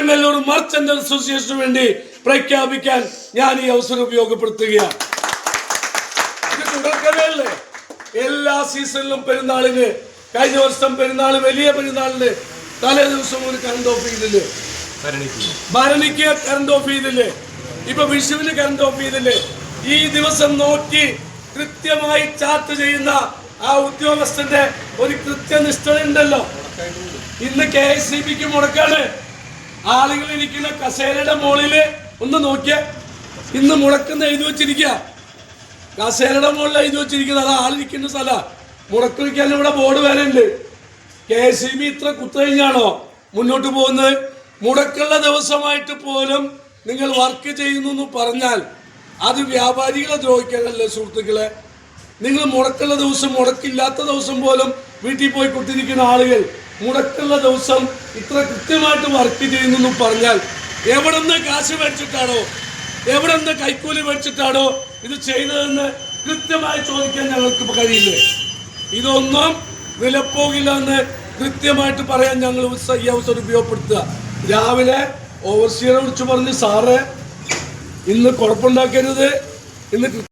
Kodungallur merchant അസോസിയേഷന് വേണ്ടി പ്രഖ്യാപിക്കാൻ ഞാൻ ഈ അവസരം ഉപയോഗപ്പെടുത്തുകയാണ്. ഇത് തുടക്കമല്ലേ? എല്ലാ സീസണിലും പെരുന്നാളിന്, കഴിഞ്ഞ വർഷം പെരുന്നാൾ, വലിയ പെരുന്നാളിന് തലേ ദിവസം ഒരു കറണ്ട് ഓഫ് ചെയ്തില്ലേ? ഭരണിക്ക് കറണ്ട് ഓഫ് ചെയ്തില്ലേ? ഇപ്പൊ വിഷുവിന് കറണ്ട് ഓഫ് ചെയ്തില്ലേ? ഈ ദിവസം നോക്കി കൃത്യമായി ചാർട്ട് ചെയ്യുന്ന ആ ഉദ്യോഗസ്ഥന്റെ ഒരു കൃത്യനിഷ്ഠ ഉണ്ടല്ലോ. ഇന്ന് KSEBക്ക് മുടക്കാണ്. ആളുകൾ ഇരിക്കുന്ന കസേരയുടെ മുകളില് ഒന്ന് നോക്കിയ, ഇന്ന് മുടക്കുന്ന എഴുതി വെച്ചിരിക്കുക. കസേരയുടെ മുകളിൽ എഴുതി വെച്ചിരിക്കുന്നത് അത് ആളിരിക്കുന്ന സ്ഥല. മുടക്ക് വയ്ക്കാൻ ഇവിടെ ബോർഡ് വരെ ഉണ്ട്. KSEB ഇത്ര കുത്തഴിഞ്ഞാണോ മുന്നോട്ട് പോകുന്നത്? മുടക്കുള്ള ദിവസമായിട്ട് പോലും നിങ്ങൾ വർക്ക് ചെയ്യുന്നു എന്ന് പറഞ്ഞാൽ അത് വ്യാപാരികളെ ദ്രോഹിക്കാനല്ലേ സുഹൃത്തുക്കളെ? നിങ്ങൾ മുടക്കുള്ള ദിവസം, മുടക്കില്ലാത്ത ദിവസം പോലും വീട്ടിൽ പോയി കുത്തിരിക്കുന്ന ആളുകൾ മുടക്കുള്ള ദിവസം ഇത്ര കൃത്യമായിട്ട് വർക്ക് ചെയ്യുന്നു എന്ന് പറഞ്ഞാൽ എവിടെ നിന്ന് കാശ് മേടിച്ചിട്ടാണോ, എവിടെ നിന്ന് കൈക്കൂലി മേടിച്ചിട്ടാണോ ഇത് ചെയ്തതെന്ന് കൃത്യമായി ചോദിക്കാൻ ഞങ്ങൾക്ക് കഴിയില്ലേ? ഇതൊന്നും വിലപ്പോകില്ല എന്ന് കൃത്യമായിട്ട് പറയാൻ ഞങ്ങൾ ഈ അവസരം ഉപയോഗപ്പെടുത്തുക. രാവിലെ ഓവർസിയറെ വിളിച്ച് പറഞ്ഞ്, സാറേ ഇന്ന് കുഴപ്പമുണ്ടാക്കരുത്, ഇന്ന്